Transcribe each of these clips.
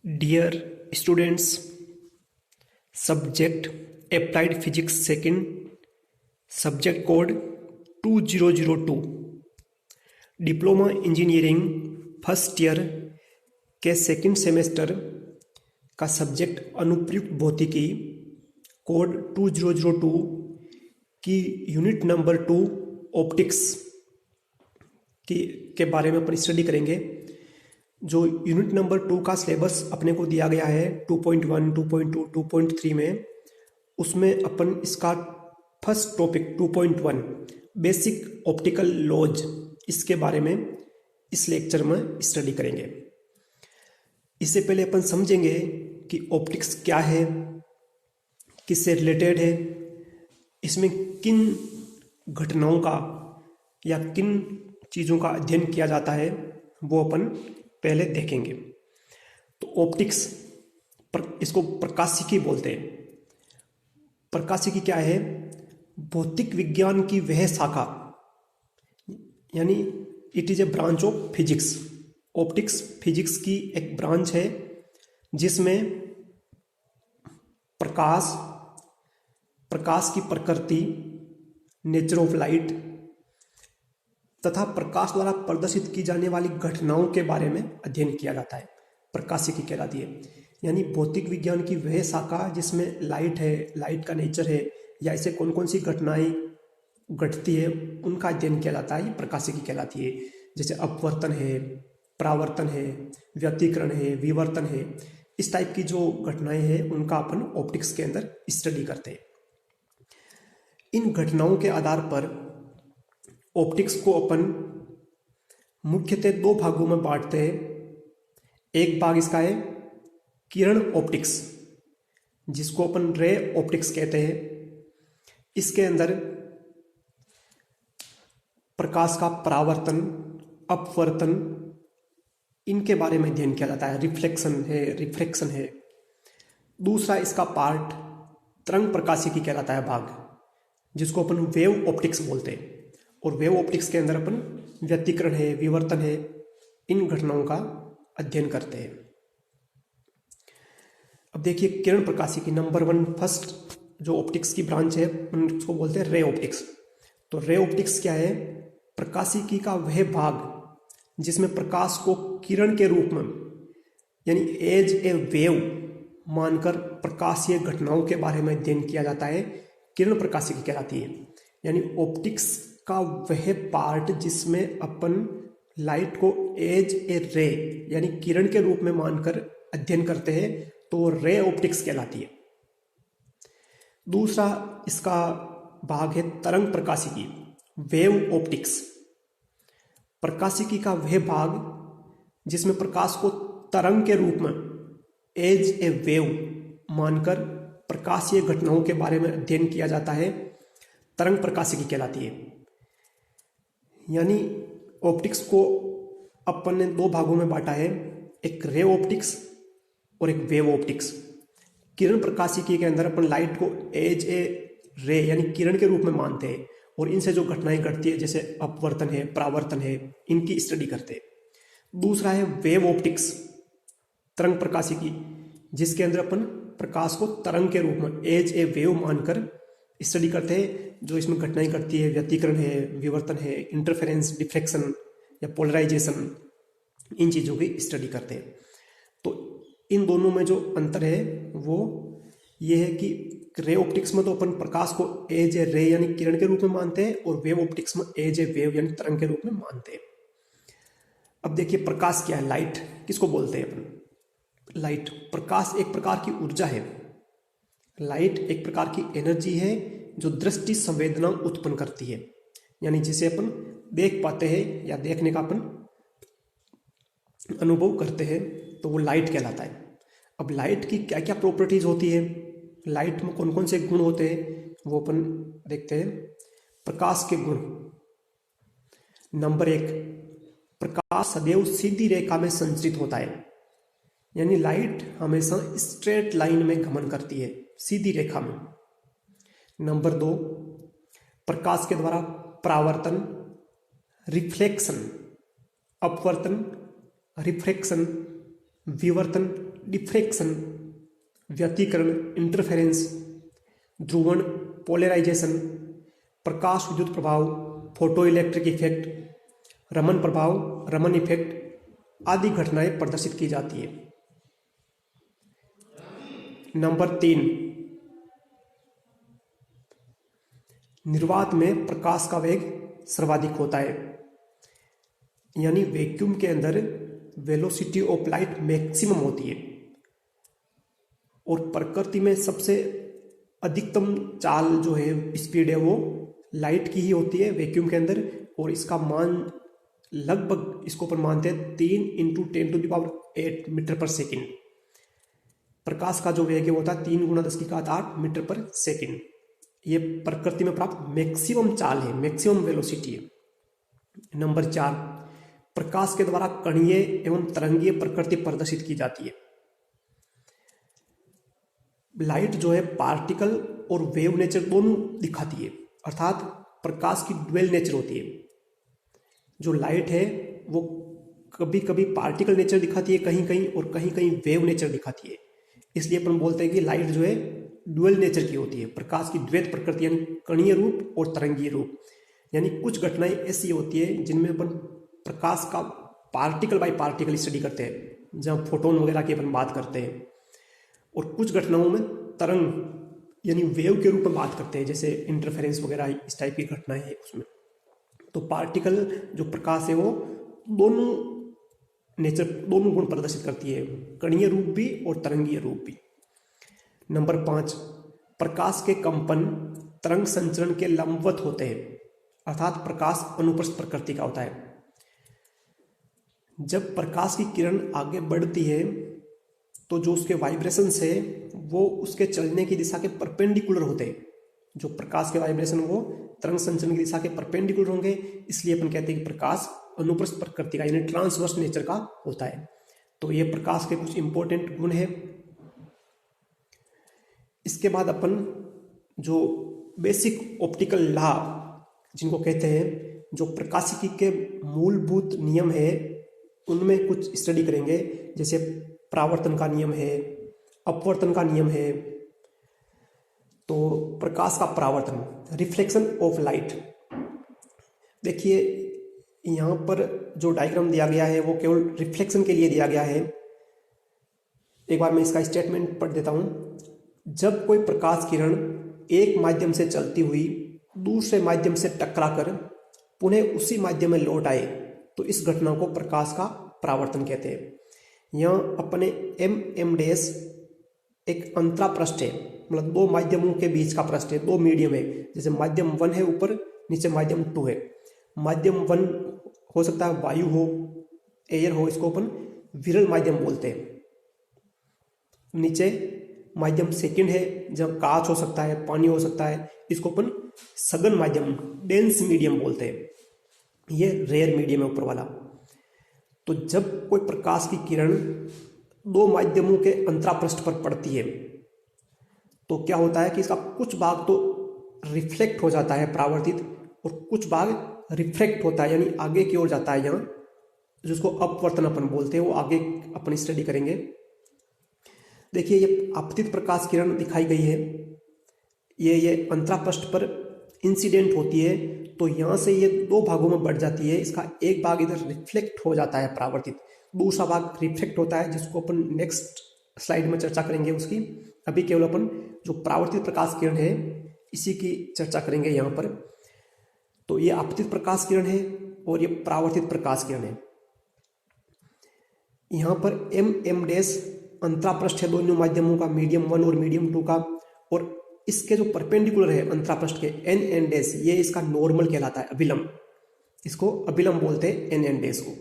Dear students, subject Applied Physics second, subject code 2002, diploma engineering first year के second semester का subject अनुप्रयुक्त भौतिकी code 2002 की unit number 2 optics के बारे में अपन स्टडी करेंगे। जो यूनिट नंबर 2 का सिलेबस अपने को दिया गया है 2.1, 2.2, 2.3 में, उसमें अपन इसका first topic 2.1 basic optical laws, इसके बारे में इस लेक्चर में स्टडी करेंगे। इससे पहले अपन समझेंगे कि ऑप्टिक्स क्या है, किससे रिलेटेड है, इसमें किन घटनाओं का या किन चीज़ों का अध्ययन किया जाता है, वो अपन पहले देखेंगे। तो ऑप्टिक्स इसको प्रकाशिकी बोलते हैं। प्रकाशिकी क्या है? भौतिक विज्ञान की वह शाखा, यानी it is a branch of physics. Optics physics की एक ब्रांच है जिसमें प्रकाश की प्रकृति, नेचर ऑफ लाइट तथा प्रकाश द्वारा प्रदर्शित की जाने वाली घटनाओं के बारे में अध्ययन किया जाता है। प्रकाशिकी कहलाती है, यानी भौतिक विज्ञान की वह शाखा जिसमें लाइट है, लाइट का नेचर है, या ऐसे कौन कौन सी घटनाएं घटती है उनका अध्ययन किया जाता है, ये प्रकाशिकी कहलाती है। जैसे अपवर्तन है, परावर्तन है, व्यतिकरण है, विवर्तन है, इस टाइप की जो घटनाएं हैं उनका अपन ऑप्टिक्स के अंदर स्टडी करते हैं। इन घटनाओं के आधार पर ऑप्टिक्स को अपन मुख्यतः दो भागों में बांटते हैं। एक भाग इसका है किरण ऑप्टिक्स, जिसको अपन रे ऑप्टिक्स कहते हैं। इसके अंदर प्रकाश का परावर्तन, अपवर्तन, इनके बारे में अध्ययन किया जाता है। रिफ्लेक्शन है, रिफ्रैक्शन है। दूसरा इसका पार्ट तरंग प्रकाशिकी कहलाता है भाग, जिसको अपन वेव ऑप्टिक्स बोलते हैं। और वेव ऑप्टिक्स के अंदर अपन व्यतिकरण है, विवर्तन है, इन घटनाओं का अध्ययन करते हैं। अब देखिए किरण प्रकाशिकी नंबर 1 फर्स्ट जो ऑप्टिक्स की ब्रांच है उसको बोलते हैं रे ऑप्टिक्स। तो रे ऑप्टिक्स क्या है? प्रकाशिकी का वह भाग जिसमें प्रकाश को किरण के रूप में, यानी एज ए वेव मानकर प्रकाशीय घटनाओं के बारे में अध्ययन किया जाता है, किरण प्रकाशिकी कहलाती है। यानी ऑप्टिक्स का वह पार्ट जिसमें अपन लाइट को एज ए रे, यानी किरण के रूप में मानकर अध्ययन करते हैं, तो रे ऑप्टिक्स कहलाती है। दूसरा इसका भाग है तरंग प्रकाशिकी, वेव ऑप्टिक्स। प्रकाशिकी का वह भाग जिसमें प्रकाश को तरंग के रूप में एज ए वेव मानकर प्रकाशीय घटनाओं के बारे में अध्ययन किया जाता है, तरंग प्रकाशिकी कहलाती है। यानी ऑप्टिक्स को अपन ने दो भागों में बांटा है, एक रे ऑप्टिक्स और एक वेव ऑप्टिक्स। किरण प्रकाशिकी के अंदर अपन लाइट को एज ए रे, यानी किरण के रूप में मानते हैं, और इनसे जो घटनाएं घटती है जैसे अपवर्तन है, परावर्तन है, इनकी स्टडी करते हैं। दूसरा है वेव ऑप्टिक्स, तरंग प्रकाशिकी, जिसके अंदर अपन प्रकाश को तरंग के रूप में एज ए वेव मानकर स्टडी करते हैं। जो इसमें घटनाएं घटती है, व्यतिकरण है, विवर्तन है, इंटरफेरेंस, डिफ्रेक्शन या पोलराइजेशन, इन चीज़ों की स्टडी करते हैं। तो इन दोनों में जो अंतर है वो ये है कि रे ऑप्टिक्स में तो अपन प्रकाश को एज ए रे यानी किरण के रूप में मानते हैं, और वेव ऑप्टिक्स में एज ए वेव यानी तरंग के रूप में मानते हैं। अब देखिए प्रकाश क्या है, लाइट किसको बोलते हैं अपन? लाइट, प्रकाश एक प्रकार की ऊर्जा है। लाइट एक प्रकार की एनर्जी है जो दृष्टि संवेदना उत्पन्न करती है, यानी जिसे अपन देख पाते हैं या देखने का अपन अनुभव करते हैं, तो वो लाइट कहलाता है। अब लाइट की क्या क्या प्रॉपर्टीज होती है, लाइट में कौन कौन से गुण होते हैं, वो अपन देखते हैं। प्रकाश के गुण, नंबर 1, प्रकाश सदैव सीधी रेखा में संचरित होता है, यानी लाइट हमेशा स्ट्रेट लाइन में गमन करती है, सीधी रेखा में। नंबर 2, प्रकाश के द्वारा परावर्तन, रिफ्लेक्शन, अपवर्तन, रिफ्रैक्शन, विवर्तन डिफ्रेक्शन, व्यतिकरण, इंटरफेरेंस, ध्रुवण, पोलराइजेशन, प्रकाश विद्युत प्रभाव, फोटो इलेक्ट्रिक इफेक्ट, रमन प्रभाव, रमन इफेक्ट आदि घटनाएं प्रदर्शित की जाती है। नंबर 3, निर्वात में प्रकाश का वेग सर्वाधिक होता है, यानी वैक्यूम के अंदर वेलोसिटी ऑफ लाइट मैक्सिमम होती है और प्रकृति में सबसे अधिकतम चाल जो है, स्पीड है, वो लाइट की ही होती है वैक्यूम के अंदर। और इसका मान लगभग, इसको अपन मानते हैं 3 × 10⁸ मीटर पर सेकेंड। प्रकाश का जो वेग है वो होता है 3 × 10⁸ मीटर पर सेकेंड। ये प्रकृति में प्राप्त मैक्सिमम चाल है, मैक्सिमम वेलोसिटी है। नंबर 4, प्रकाश के द्वारा कणीय एवं तरंगीय प्रकृति प्रदर्शित की जाती है। लाइट जो है पार्टिकल और वेव नेचर दोनों दिखाती है, अर्थात प्रकाश की ड्वेल नेचर होती है। जो लाइट है वो कभी कभी पार्टिकल नेचर दिखाती है कहीं कहीं, और कहीं कहीं वेव नेचर दिखाती है। इसलिए अपन बोलते हैं कि लाइट जो है ड्वेल नेचर की होती है, प्रकाश की द्वैत प्रकृति, यानी कणीय रूप और तरंगीय रूप। यानी कुछ घटनाएं ऐसी होती है जिनमें अपन प्रकाश का पार्टिकल बाय पार्टिकल स्टडी करते हैं, जहाँ फोटोन वगैरह की अपन बात करते हैं, और कुछ घटनाओं में तरंग यानी वेव के रूप में बात करते हैं, जैसे इंटरफेरेंस वगैरह इस टाइप की घटनाएं हैं उसमें। तो पार्टिकल जो प्रकाश है वो दोनों नेचर, दोनों गुण प्रदर्शित करती है, कणीय रूप भी और तरंगीय रूप भी। नंबर 5, प्रकाश के कंपन तरंग संचरण के लंबवत होते हैं, अर्थात प्रकाश अनुप्रस्थ प्रकृति का होता है। जब प्रकाश की किरण आगे बढ़ती है तो जो उसके वाइब्रेशंस है वो उसके चलने की दिशा के परपेंडिकुलर होते हैं। जो प्रकाश के वाइब्रेशन वो तरंग संचरण की दिशा के परपेंडिकुलर होंगे, इसलिए अपन कहते हैं कि प्रकाश अनुप्रस्थ प्रकृति का यानी ट्रांसवर्स नेचर का होता है। तो ये प्रकाश के कुछ इंपॉर्टेंट गुण है। इसके बाद अपन जो बेसिक ऑप्टिकल लॉ जिनको कहते हैं, जो प्रकाशिकी के मूलभूत नियम है, उनमें कुछ स्टडी करेंगे। जैसे परावर्तन का नियम है, अपवर्तन का नियम है। तो प्रकाश का परावर्तन, रिफ्लेक्शन ऑफ लाइट। देखिए यहाँ पर जो डायग्राम दिया गया है वो केवल रिफ्लेक्शन के लिए दिया गया है। एक बार मैं इसका स्टेटमेंट पढ़ देता हूँ। जब कोई प्रकाश किरण एक माध्यम से चलती हुई दूसरे माध्यम से टकराकर पुनः उसी माध्यम में लौट आए तो इस घटना को प्रकाश का परावर्तन कहते हैं। यहाँ अपने एम डैश एक अंतरा पृष्ठ है, मतलब दो माध्यमों के बीच का पृष्ठ है, दो मीडियम है। जैसे माध्यम 1 है ऊपर, नीचे माध्यम 2 है। माध्यम 1 हो सकता है वायु हो, एयर हो, इसको अपन विरल माध्यम बोलते हैं। नीचे माध्यम 2 है, जब कांच हो सकता है, पानी हो सकता है, इसको अपन सघन माध्यम, डेंस मीडियम बोलते हैं। ये रेयर मीडियम है ऊपर वाला। तो जब कोई प्रकाश की किरण दो माध्यमों के अंतरापृष्ठ पर पड़ती है तो क्या होता है कि इसका कुछ भाग तो रिफ्लेक्ट हो जाता है, परावर्तित, और कुछ भाग रिफ्रैक्ट होता है, यानी आगे की ओर जाता है। यहाँ जिसको अपवर्तन अपन बोलते हैं, वो आगे अपन स्टडी करेंगे। देखिए ये आपतित प्रकाश किरण दिखाई गई है, ये अंतरापृष्ठ पर इंसिडेंट होती है, तो यहाँ से ये दो भागों में बढ़ जाती है। इसका एक भाग इधर रिफ्लेक्ट हो जाता है परावर्तित, दूसरा भाग रिफ्लेक्ट होता है, जिसको अपन नेक्स्ट स्लाइड में चर्चा करेंगे उसकी। अभी केवल अपन जो परावर्तित प्रकाश किरण है इसी की चर्चा करेंगे यहाँ पर। तो ये आपतित प्रकाश किरण है और ये परावर्तित प्रकाश किरण है। यहाँ पर एम डैश अंतरापृष्ठ है दोनों माध्यमों का, मीडियम 1 और मीडियम 2 का, और इसके जो परपेंडिकुलर है अंतरापृष्ठ के एन डैश, ये इसका नॉर्मल कहलाता है, अभिलंब। इसको अभिलंब बोलते हैं एन डैश को।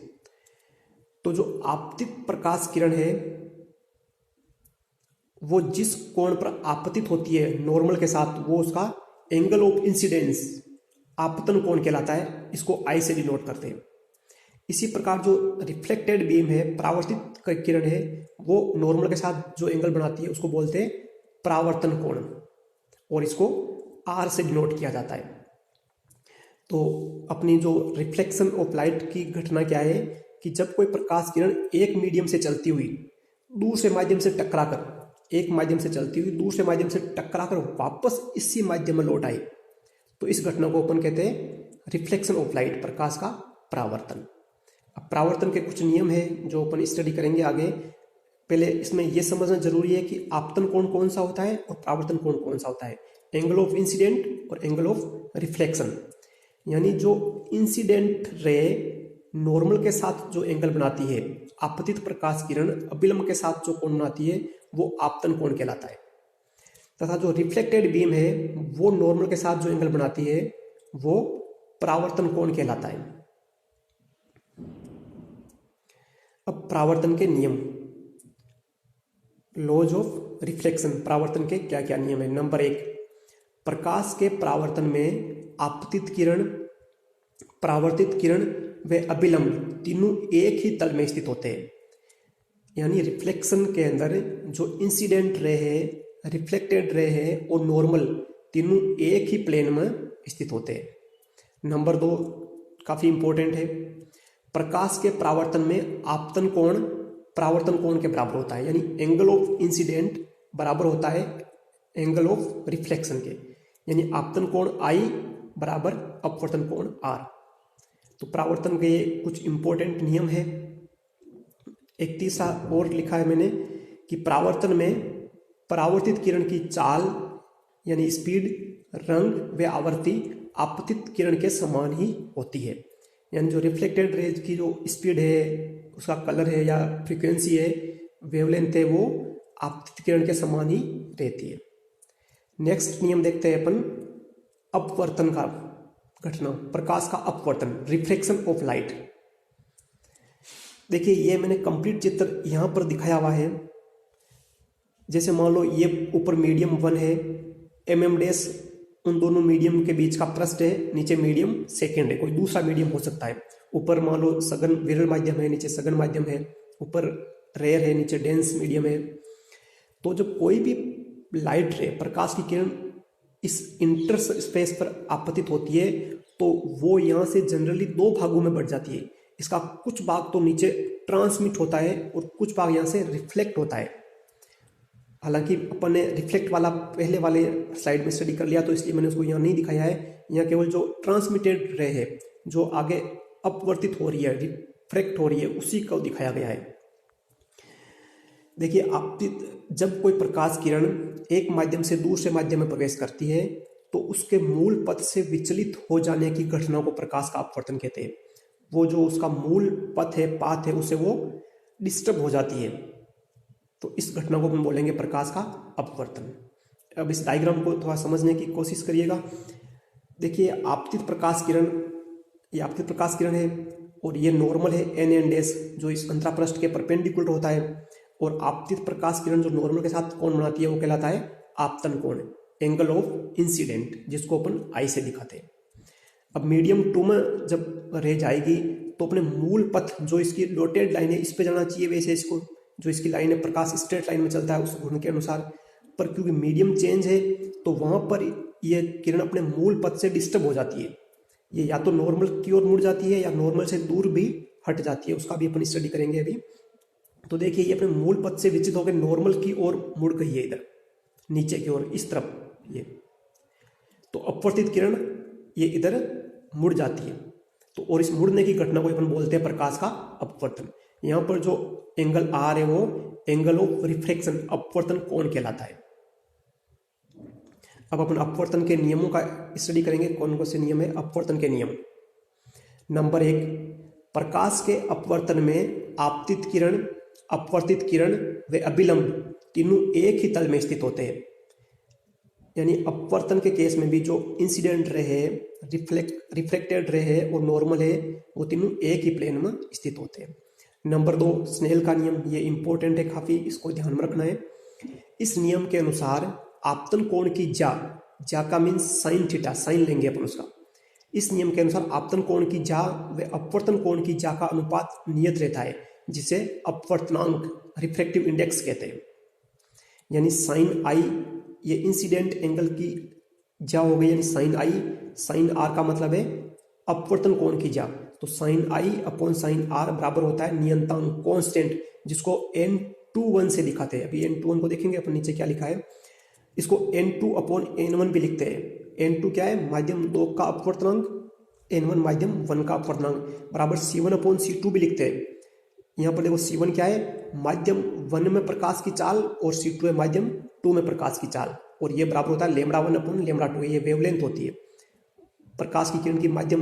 तो जो आपतित प्रकाश किरण है वो जिस कोण पर आपतित होती है नॉर्मल के साथ, वो उसका एंगल ऑफ इंसिडेंस, आपतन कोण कहलाता है। इसको आई से डिनोट करते हैं। इसी प्रकार जो रिफ्लेक्टेड बीम है, परावर्तित किरण है, वो नॉर्मल के साथ जो एंगल बनाती है उसको बोलते हैं परावर्तन कोण, और इसको आर से डिनोट किया जाता है। तो अपनी जो रिफ्लेक्शन ऑफ लाइट की घटना क्या है कि जब कोई प्रकाश किरण एक मीडियम से चलती हुई दूसरे माध्यम से टकराकर, एक माध्यम से चलती हुई दूसरे माध्यम से टकराकर वापस इसी माध्यम में लौट आई, तो इस घटना को अपन कहते हैं रिफ्लेक्शन ऑफ लाइट, प्रकाश का परावर्तन। अब परावर्तन के कुछ नियम है जो अपन स्टडी करेंगे आगे। पहले इसमें यह समझना जरूरी है कि आपतन कोण कौन सा होता है और परावर्तन कोण कौन सा होता है। एंगल ऑफ इंसिडेंट और एंगल ऑफ रिफ्लेक्शन, यानी जो इंसिडेंट रे नॉर्मल के साथ जो एंगल बनाती है, आपतित प्रकाश किरण अभिलंब के साथ जो कोण बनाती है, वो आपतन कोण कहलाता है। तथा जो रिफ्लेक्टेड बीम है वो नॉर्मल के साथ जो एंगल बनाती है वो परावर्तन कोण कहलाता है। अब परावर्तन के नियम, लॉज ऑफ रिफ्लेक्शन, परावर्तन के क्या क्या नियम है। नंबर 1, प्रकाश के परावर्तन में आपतित किरण, परावर्तित किरण व अभिलंब तीनों एक ही तल में स्थित होते हैं। यानी रिफ्लेक्शन के अंदर जो इंसिडेंट रे है, रिफ्लेक्टेड रे है और नॉर्मल तीनों एक ही प्लेन में स्थित होते हैं। नंबर 2 काफी इंपॉर्टेंट है, प्रकाश के परावर्तन में आपतन कोण परावर्तन कोण के बराबर होता है। यानी एंगल ऑफ इंसिडेंट बराबर होता है एंगल ऑफ रिफ्लेक्शन के, यानी आपतन कोण I बराबर अपवर्तन कोण R। तो परावर्तन के ये कुछ इंपॉर्टेंट नियम है। एक तीसरा और लिखा है मैंने कि परावर्तन में परावर्तित किरण की चाल यानी स्पीड, रंग व आवृत्ति आपतित किरण के समान ही होती है। यानी जो रिफ्लेक्टेड रेज की जो स्पीड है, उसका कलर है या फ्रीक्वेंसी है, वेवलेंथ है, वो आपतित किरण के समान ही रहती है। नेक्स्ट नियम देखते हैं अपन अपवर्तन का घटना, प्रकाश का अपवर्तन, रिफ्लेक्शन ऑफ लाइट। देखिए ये मैंने कंप्लीट चित्र यहां पर दिखाया हुआ है। जैसे मान लो ये ऊपर मीडियम 1 है, MM' उन दोनों मीडियम के बीच का पृष्ठ है, नीचे मीडियम सेकेंड है, कोई दूसरा मीडियम हो सकता है। ऊपर मान लो सघन विरल माध्यम है, नीचे सघन माध्यम है, ऊपर रेयर है, नीचे डेंस मीडियम है। तो जब कोई भी लाइट रे, प्रकाश की किरण इस इंटर स्पेस पर आपतित होती है तो वो यहाँ से जनरली 2 भागों में बढ़ जाती है। इसका कुछ भाग तो नीचे ट्रांसमिट होता है और कुछ भाग यहाँ से रिफ्लेक्ट होता है। हालांकि अपन ने रिफ्लेक्ट वाला पहले वाले स्लाइड में स्टडी कर लिया, तो इसलिए मैंने उसको यहाँ नहीं दिखाया है। यहाँ केवल जो ट्रांसमिटेड रे है, जो आगे अपवर्तित हो रही है, रिफ्लेक्ट हो रही है, उसी को दिखाया गया है। देखिए आपतित, जब कोई प्रकाश किरण एक माध्यम से दूसरे माध्यम में प्रवेश करती है तो उसके मूल पथ से विचलित हो जाने की घटना को प्रकाश का अपवर्तन कहते हैं। वो जो उसका मूल पथ है, पाथ है, उसे वो डिस्टर्ब हो जाती है, तो इस घटना को हम बोलेंगे प्रकाश का अपवर्तन। अब इस डायग्राम को थोड़ा समझने की कोशिश करिएगा। देखिए आपतित प्रकाश किरण, ये आपतित प्रकाश किरण है और ये नॉर्मल है NN' जो इस अंतरापृष्ठ के परपेंडिकुलर होता है। और आपतित प्रकाश किरण जो नॉर्मल के साथ कोण बनाती है वो कहलाता है आपतन कोण, एंगल ऑफ इंसिडेंट, जिसको अपन I से दिखाते हैं। अब मीडियम 2 में जब रे जाएगी तो अपने मूल पथ, जो इसकी डॉटेड लाइन है, इस पे जाना चाहिए वैसे इसको, जो इसकी लाइन है, प्रकाश स्ट्रेट लाइन में चलता है उस गुण के अनुसार, पर क्योंकि मीडियम चेंज है तो वहां पर ये किरण अपने मूल पथ से डिस्टर्ब हो जाती है। ये या तो नॉर्मल की ओर मुड़ जाती है या नॉर्मल से दूर भी हट जाती है, उसका भी अपन स्टडी करेंगे अभी। तो देखिए ये अपने मूल पथ से विचलित होकर नॉर्मल की ओर मुड़ गई है, इधर नीचे की ओर, इस तरफ ये। तो अपवर्तित किरण ये इधर मुड़ जाती है, तो और इस मुड़ने की घटना को अपन बोलते हैं प्रकाश का अपवर्तन। यहाँ पर जो एंगल R है वो एंगल ऑफ रिफ्लेक्शन, अपवर्तन कोण कहलाता है। अब अपन अपवर्तन के नियमों का स्टडी करेंगे। कौन कौन से नियम है अपवर्तन के नियम। नंबर 1, प्रकाश के अपवर्तन में आपतित किरण, अपवर्तित किरण व अभिलंब तीनों एक ही तल में स्थित होते हैं। यानी अपवर्तन के केस में भी जो इंसिडेंट रे है, रिफ्लेक्टेड रे है और नॉर्मल है, वो तीनों एक ही प्लेन में स्थित होते हैं। नंबर 2, स्नेल का नियम, ये इंपॉर्टेंट है काफी, इसको ध्यान में रखना है। इस नियम के अनुसार आपतन कोण की जा का मीन्स साइन थीटा, साइन लेंगे अपन उसका। इस नियम के अनुसार आपतन कोण की जा व अपवर्तन कोण की जा का अनुपात नियत रहता है, जिसे अपवर्तनांक, रिफ्रैक्टिव इंडेक्स कहते हैं। यानी साइन I ये इंसिडेंट एंगल की जा हो गई, यानी साइन I, साइन R का मतलब है अपवर्तन कोण की जा। तो sine I upon sine R बराबर होता है नियंतांक कांस्टेंट, जिसको N2 N21 से दिखाते हैं। अभी N21 को देखेंगे अपन, नीचे क्या लिखा है, इसको N2/N1 भी लिखते हैं। N2 क्या है, माध्यम 2 का अपवर्तनांक, N1 माध्यम 1 का अपवर्तनांक, बराबर C1/C2 भी लिखते हैं। यहाँ पर देखो C1 क्या है, माध्यम 1 में प्रकाश की चाल, और C2 है माध्यम 2 में प्रकाश की चाल, और ये बराबर होता है λ1/λ2। ये वेवलेंथ होती है प्रकाश की किरण की। माध्यम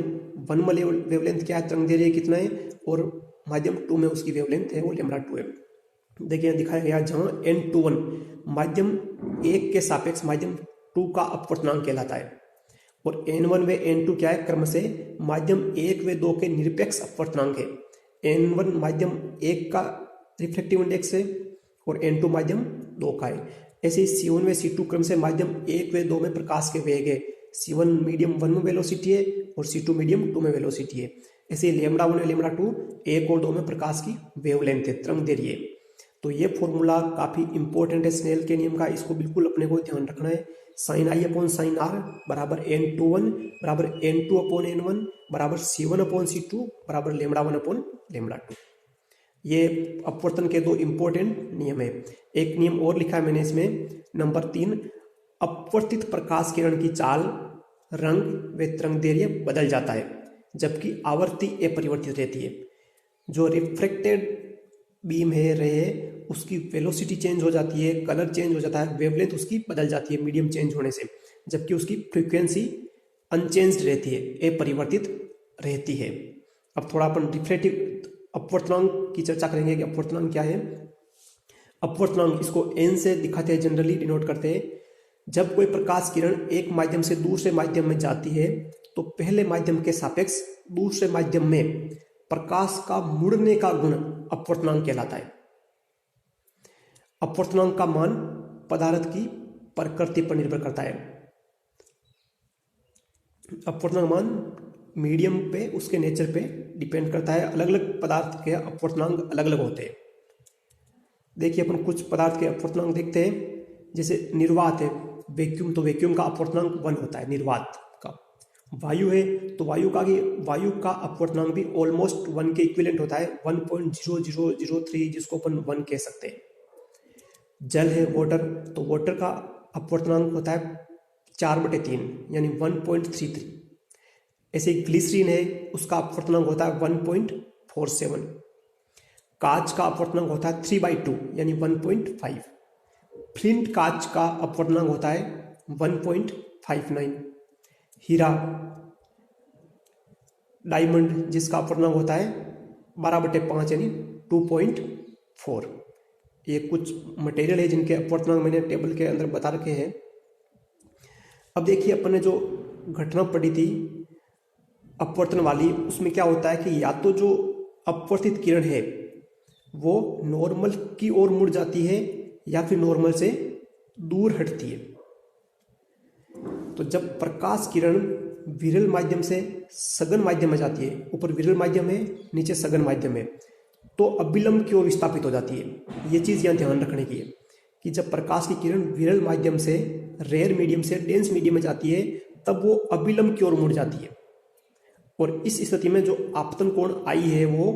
1 में वेवलेंथ क्या है, तरंग दैर्घ्य कितना है, और माध्यम 2 में उसकी वेवलेंथ है वो λ2 है। देखिए दिखाया गया जहाँ N21 माध्यम 1 के सापेक्ष माध्यम 2 का अपवर्तनांक कहलाता है, और N1 व N2 क्या है, क्रम से माध्यम 1 व 2 के निरपेक्ष अपवर्तनांक है। N1 माध्यम 1 का रिफ्लेक्टिव इंडेक्स है, और N2 माध्यम 2 का है। ऐसे ही C1 व C2 क्रम से माध्यम 1 व 2 में प्रकाश के वेग है। C1 मीडियम 1 में वेलोसिटी है, और C2 मीडियम 2 में वेलोसिटी है। ऐसे λ1 और λ2 1 और 2 में प्रकाश की वेवलेंथ है, तरंग दैर्घ्य। तो ये फॉर्मूला काफी इंपॉर्टेंट है स्नेल के नियम का, इसको बिल्कुल अपने को ध्यान रखना है। sin I/sin R बराबर N21 बराबर N2/N1 बराबर C1/C2 बराबर λ1/λ2। ये अपवर्तन के 2 इंपॉर्टेंट नियम है। एक नियम और लिखा है मैंने इसमें, नंबर 3, अपवर्तित प्रकाश किरण की चाल, रंग व तरंग दैर्घ्य बदल जाता है, जबकि आवर्ती अपरिवर्तित रहती है। जो रिफ्रेक्टेड बीम है, रे है, उसकी वेलोसिटी चेंज हो जाती है, कलर चेंज हो जाता है, वेवलेंथ उसकी बदल जाती है मीडियम चेंज होने से, जबकि उसकी फ्रीक्वेंसी अनचेंज्ड रहती है, अपरिवर्तित रहती है। अब थोड़ा अपन रिफ्लेक्टिव अपवर्तनांक की चर्चा करेंगे कि अपवर्तनांक क्या है। अपवर्तनांक इसको n से दिखाते हैं, जनरली डिनोट करते हैं। जब कोई प्रकाश किरण एक माध्यम से दूसरे माध्यम में जाती है, तो पहले माध्यम के सापेक्ष दूसरे माध्यम में प्रकाश का मुड़ने का गुण अपवर्तनांक कहलाता है। अपवर्तनांक का मान पदार्थ की प्रकृति पर निर्भर करता है। अपवर्तनांक मान मीडियम पे, उसके नेचर पे डिपेंड करता है। अलग अलग पदार्थ के अपवर्तनांक अलग अलग होते हैं। देखिए अपन कुछ पदार्थ के अपवर्तनांक देखते हैं, जैसे निर्वात है, वैक्यूम, तो वैक्यूम का अपवर्तनांक 1 होता है निर्वात का। वायु है, तो वायु का अपवर्तनांक भी ऑलमोस्ट 1 के इक्विवेलेंट होता है, 1.0003, जिसको अपन 1 कह सकते हैं। जल है, वाटर, तो वाटर का अपवर्तनांक होता है 4/3 यानी 1.33। ऐसे ग्लिसरीन है, उसका अपवर्तनांक होता है 1.47। कांच का अपवर्तनांक होता है 3/2 यानी 1.5। फ्लिंट कांच का अपवर्तनांक होता है 1.59। हीरा, डायमंड, जिसका अपवर्तनांक होता है 12/5 यानी 2.4। ये कुछ मटेरियल है जिनके अपवर्तनांक मैंने टेबल के अंदर बता रखे हैं। अब देखिए अपन ने जो घटना पड़ी थी अपवर्तन वाली, उसमें क्या होता है कि या तो जो अपवर्तित किरण है वो नॉर्मल की ओर मुड़ जाती है, या फिर नॉर्मल से दूर हटती है। तो जब प्रकाश किरण विरल माध्यम से सघन माध्यम में जाती है, ऊपर विरल माध्यम है, नीचे सघन माध्यम है, तो अविलंब की ओर विस्थापित हो जाती है। ये चीज यहाँ ध्यान रखने की है कि जब प्रकाश की किरण विरल माध्यम से रेयर मीडियम से डेंस मीडियम में जाती है, तब वो अविलंब की ओर मुड़ जाती है। और इस स्थिति में जो आपतन कोण I है वो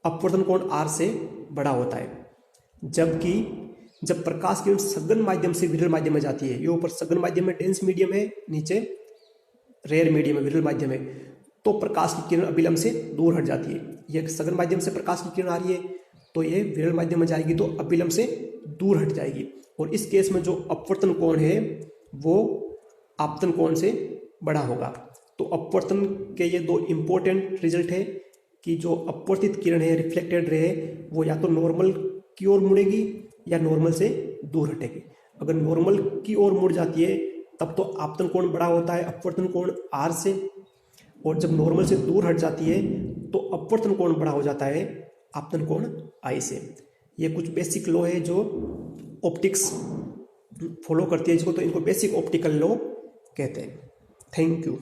अपवर्तन कोण R से बड़ा होता है। जबकि जब प्रकाश किरण सघन माध्यम से विरल माध्यम में जाती है, ये ऊपर सघन माध्यम में डेंस मीडियम है, नीचे रेयर मीडियम है, विरल माध्यम है, तो प्रकाश की किरण अविलंब से दूर हट जाती है। यह सघन माध्यम से प्रकाश की किरण आ रही है, तो ये विरल माध्यम में जाएगी तो अविलंब से दूर हट जाएगी। और इस केस में जो अपवर्तन कोण है वो आपतन कोण से बड़ा होगा। तो अपवर्तन के ये 2 इंपॉर्टेंट रिजल्ट है कि जो अपवर्तित किरण है, रिफ्लेक्टेड रे है, वो या तो नॉर्मल की ओर मुड़ेगी या नॉर्मल से दूर हटेगी। अगर नॉर्मल की ओर मुड़ जाती है तब तो आपतन कोण बड़ा होता है, अपवर्तन कोण R से, और जब नॉर्मल से दूर हट जाती है तो अपवर्तन कोण बड़ा हो जाता है, आपतन कोण I से। ये कुछ बेसिक लॉ है जो ऑप्टिक्स फॉलो करती है इसको, तो इनको बेसिक ऑप्टिकल लॉ कहते हैं। Thank you.